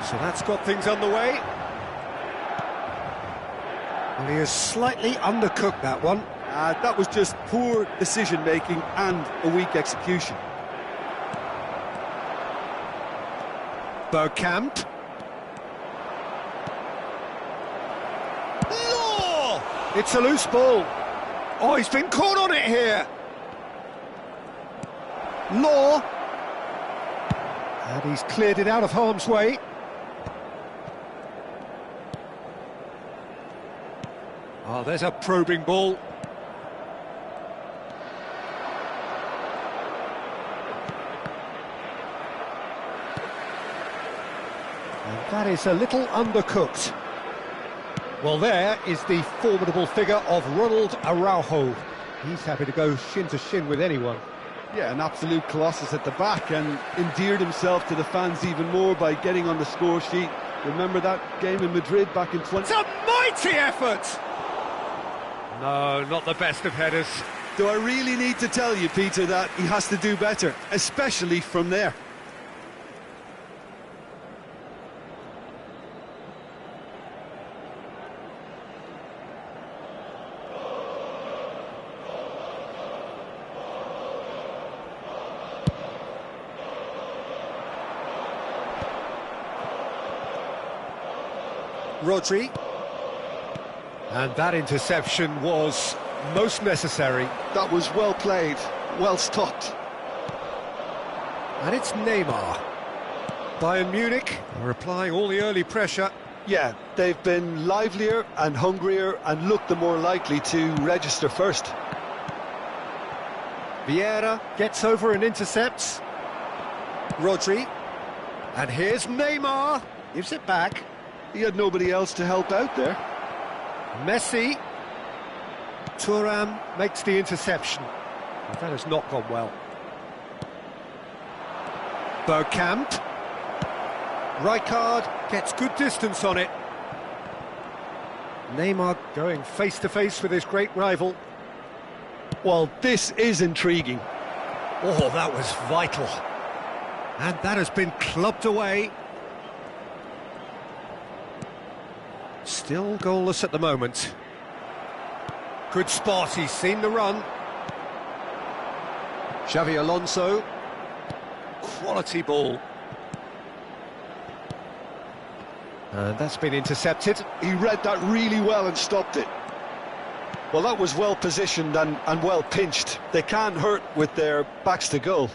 So that's got things underway. Well, he has slightly undercooked that one. That was just poor decision-making and a weak execution. Bergkamp. Law! It's a loose ball. Oh, he's been caught on it here. Law. And he's cleared it out of harm's way. Oh, there's a probing ball. And that is a little undercooked. Well, there is the formidable figure of Ronald Araujo. He's happy to go shin to shin with anyone. Yeah, an absolute colossus at the back, and endeared himself to the fans even more by getting on the score sheet. Remember that game in Madrid back in 20... It's a mighty effort! No, not the best of headers. Do I really need to tell you, Peter, that he has to do better, especially from there? Rodri. And that interception was most necessary. That was well played, well stopped. And it's Neymar. Bayern Munich are applying all the early pressure. Yeah, they've been livelier and hungrier and looked the more likely to register first. Vieira gets over and intercepts. Rodri. And here's Neymar. Gives it back. He had nobody else to help out there. Messi. Thuram makes the interception. But that has not gone well. Bergkamp. Rijkaard gets good distance on it. Neymar going face-to-face with his great rival. Well, this is intriguing. Oh, that was vital. And that has been clubbed away. Still goalless at the moment. Good spot, he's seen the run. Xavi Alonso. Quality ball. And that's been intercepted. He read that really well and stopped it. Well, that was well positioned and well pinched. They can't hurt with their backs to goal.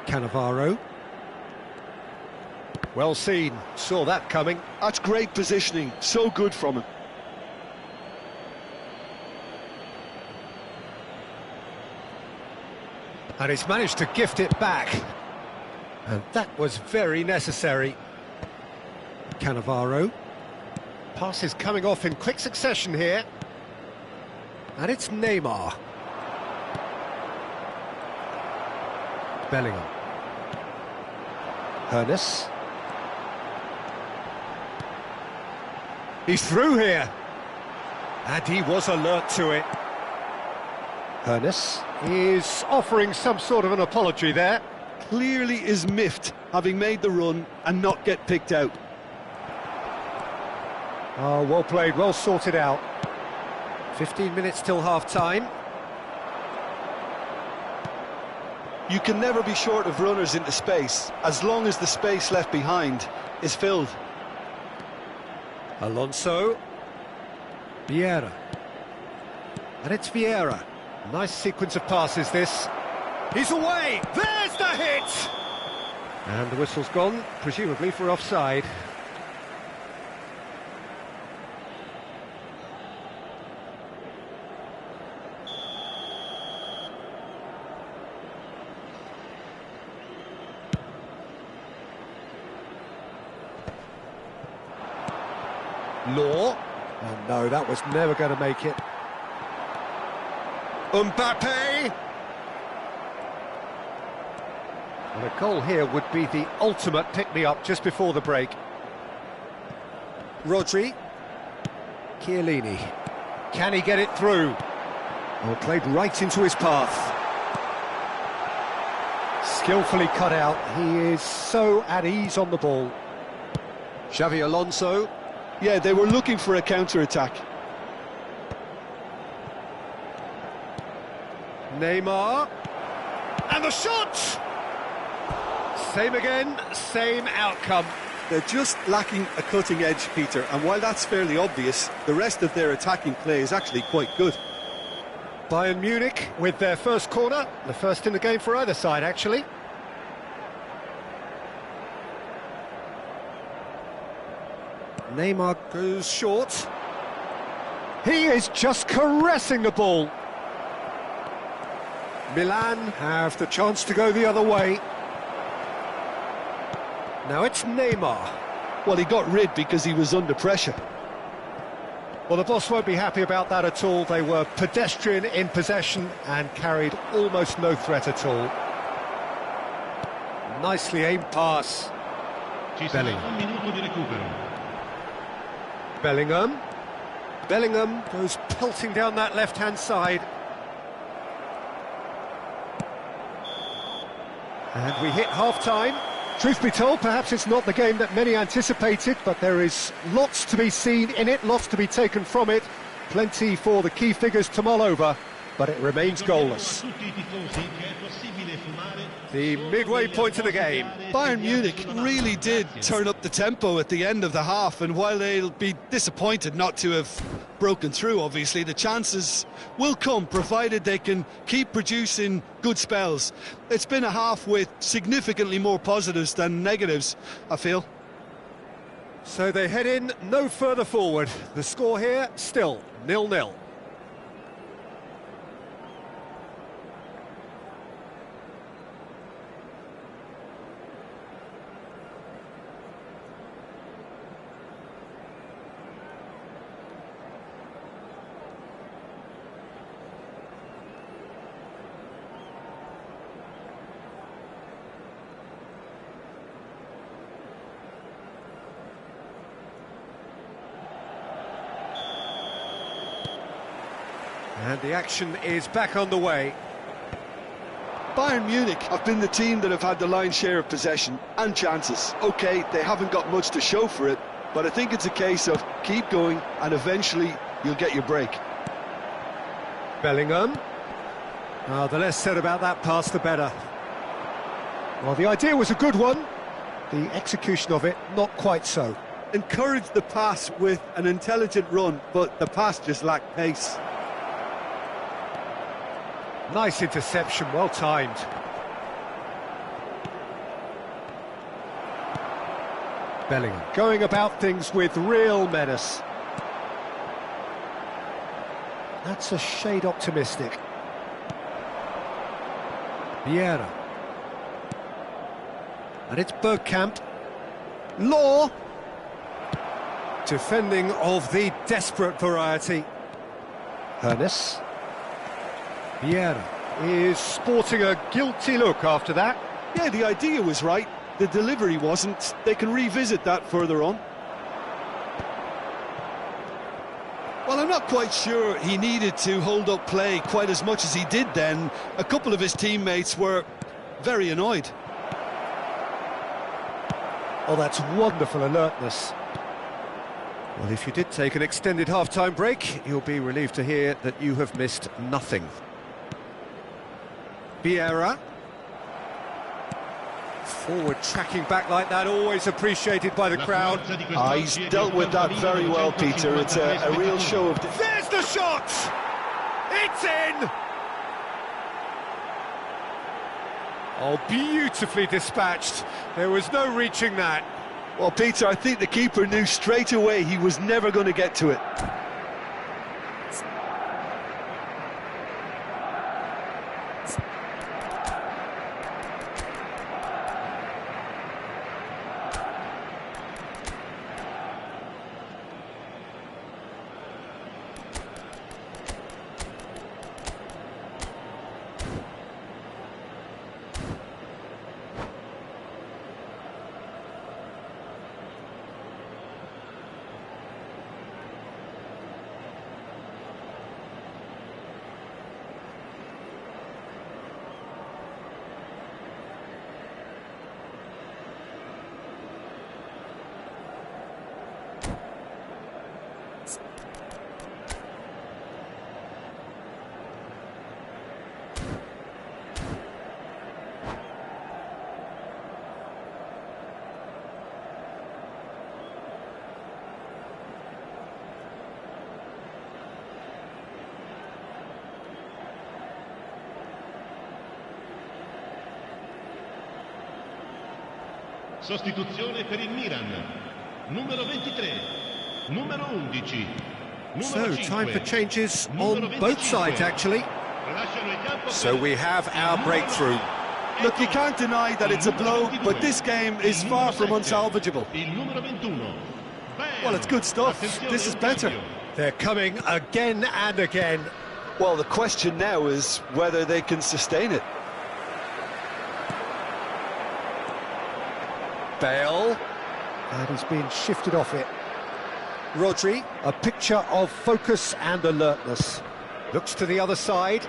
Cannavaro. Well seen, saw that coming. That's great positioning, so good from him. And he's managed to gift it back. And that was very necessary. Cannavaro. Passes coming off in quick succession here. And it's Neymar. Bellingham. Hernes. He's through here. And he was alert to it. Hernes is offering some sort of an apology there. Clearly is miffed, having made the run and not get picked out. Oh, well played, well sorted out. 15 minutes till half-time. You can never be short of runners into space, as long as the space left behind is filled. Alonso. Vieira. And it's Vieira. Nice sequence of passes, this. He's away! There's the hit! And the whistle's gone, presumably for offside. Law. And no, that was never going to make it. Mbappe. And a goal here would be the ultimate pick-me-up just before the break. Rodri. Chiellini. Can he get it through? Oh, played right into his path. Skillfully cut out. He is so at ease on the ball. Xavi Alonso. Yeah, they were looking for a counter-attack. Neymar. And the shot! Same again, same outcome. They're just lacking a cutting edge, Peter, and while that's fairly obvious, the rest of their attacking play is actually quite good. Bayern Munich with their first corner, the first in the game for either side, actually. Neymar goes short. He is just caressing the ball. Milan have the chance to go the other way. Now it's Neymar. Well, he got rid because he was under pressure. Well, the boss won't be happy about that at all. They were pedestrian in possession and carried almost no threat at all. Nicely aimed pass. Bellingham. Bellingham goes pelting down that left-hand side. And we hit half-time. Truth be told, perhaps it's not the game that many anticipated, but there is lots to be seen in it, lots to be taken from it. Plenty for the key figures to mull over, but it remains goalless. The midway point of the game. Bayern Munich really did turn up the tempo at the end of the half, and while they'll be disappointed not to have broken through, obviously, the chances will come, provided they can keep producing good spells. It's been a half with significantly more positives than negatives, I feel. So they head in no further forward. The score here, still 0-0. And the action is back on the way. Bayern Munich have been the team that have had the lion's share of possession and chances. OK, they haven't got much to show for it, but I think it's a case of keep going and eventually you'll get your break. Bellingham. Oh, the less said about that pass, the better. Well, the idea was a good one. The execution of it, not quite so. Encouraged the pass with an intelligent run, but the pass just lacked pace. Nice interception, well timed. Bellingham going about things with real menace. That's a shade optimistic. Vieira. And it's Bergkamp. Law. Defending of the desperate variety. Hernes. Vieira is sporting a guilty look after that. Yeah, the idea was right. The delivery wasn't. They can revisit that further on. Well, I'm not quite sure he needed to hold up play quite as much as he did then. A couple of his teammates were very annoyed. Oh, that's wonderful alertness. Well, if you did take an extended half-time break, you'll be relieved to hear that you have missed nothing. Vieira. Forward tracking back like that, always appreciated by the crowd. He's dealt with that very well, Peter. It's a real show of... There's the shot! It's in! Oh, beautifully dispatched. There was no reaching that. Well, Peter, I think the keeper knew straight away he was never going to get to it. Sostituzione per il Milan. Numero 23. Numero 11. So, time for changes on both sides, actually. So we have our breakthrough. Look, you can't deny that it's a blow, but this game is far from unsalvageable. Well, it's good stuff. This is better. They're coming again and again. Well, the question now is whether they can sustain it. Bale. And he's being shifted off it. Rodri, a picture of focus and alertness. Looks to the other side.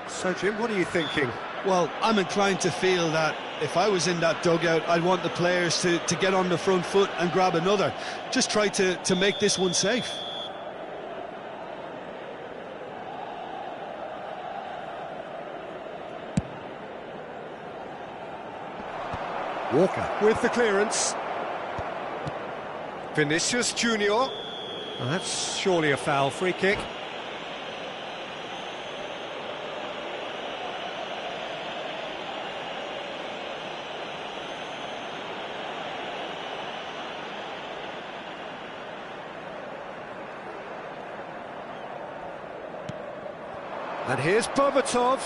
So, Jim, what are you thinking? Well, I'm inclined to feel that if I was in that dugout, I'd want the players to get on the front foot and grab another. Just try to make this one safe. Walker with the clearance. Vinicius Junior. Oh, that's surely a foul. Free kick. And here's Berbatov.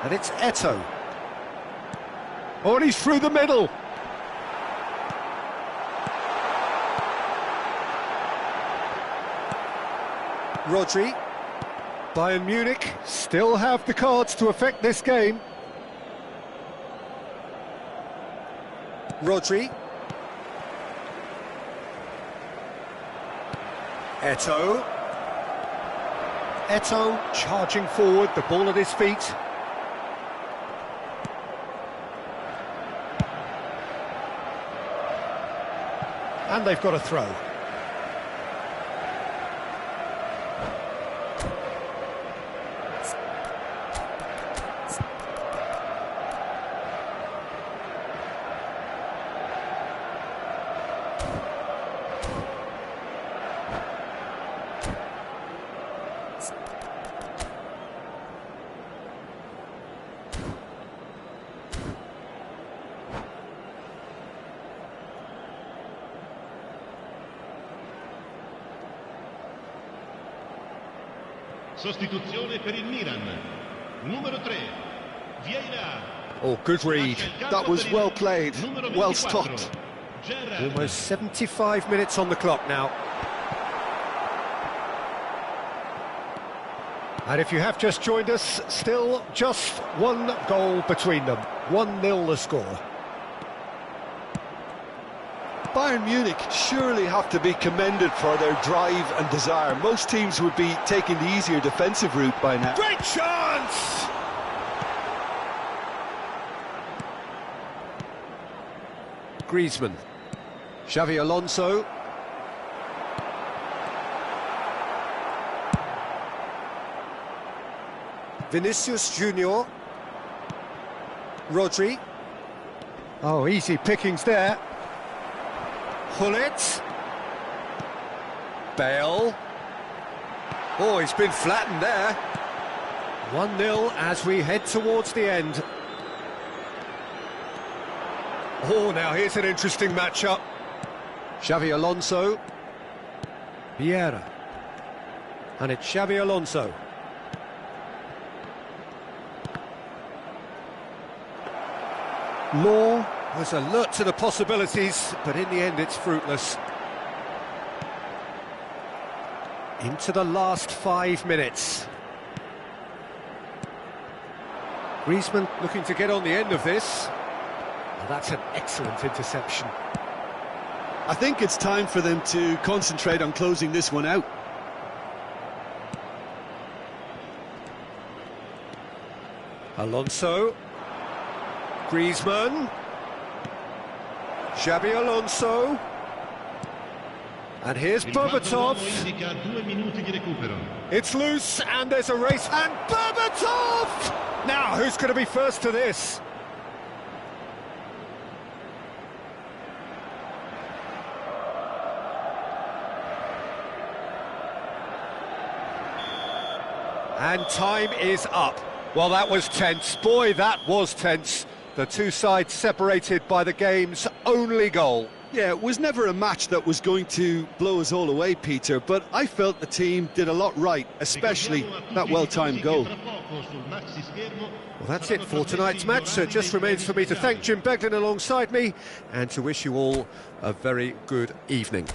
And it's Eto'o. Oh, and he's through the middle. Rodri. Bayern Munich still have the cards to affect this game. Rodri. Eto'o. Eto'o charging forward, the ball at his feet. And they've got a throw. Sostituzione per il Milan. Numero 3. Vieira. Oh, good read. That was well played, well stopped. Almost 75 minutes on the clock now. And if you have just joined us, still just one goal between them. 1-0 the score. Bayern Munich surely have to be commended for their drive and desire. Most teams would be taking the easier defensive route by now. Great chance! Griezmann. Xavi Alonso. Vinicius Junior. Rodri. Oh, easy pickings there. Hullet. Bale. Oh, he's been flattened there. 1-0 as we head towards the end. Oh, now here's an interesting matchup. Xavi Alonso. Vieira. And it's Xavi Alonso. Law was alert to the possibilities, but in the end it's fruitless. Into the last 5 minutes. Griezmann looking to get on the end of this. Well, that's an excellent interception. I think it's time for them to concentrate on closing this one out. Alonso. Griezmann. Xabi Alonso. And here's Berbatov. It's loose and there's a race. And Berbatov! Now, who's going to be first to this? And time is up. Well, that was tense. Boy, that was tense. The two sides separated by the game's only goal. Yeah, it was never a match that was going to blow us all away, Peter, but I felt the team did a lot right, especially that well-timed goal. Well, that's it for tonight's match, so it just remains for me to thank Jim Beglin alongside me and to wish you all a very good evening.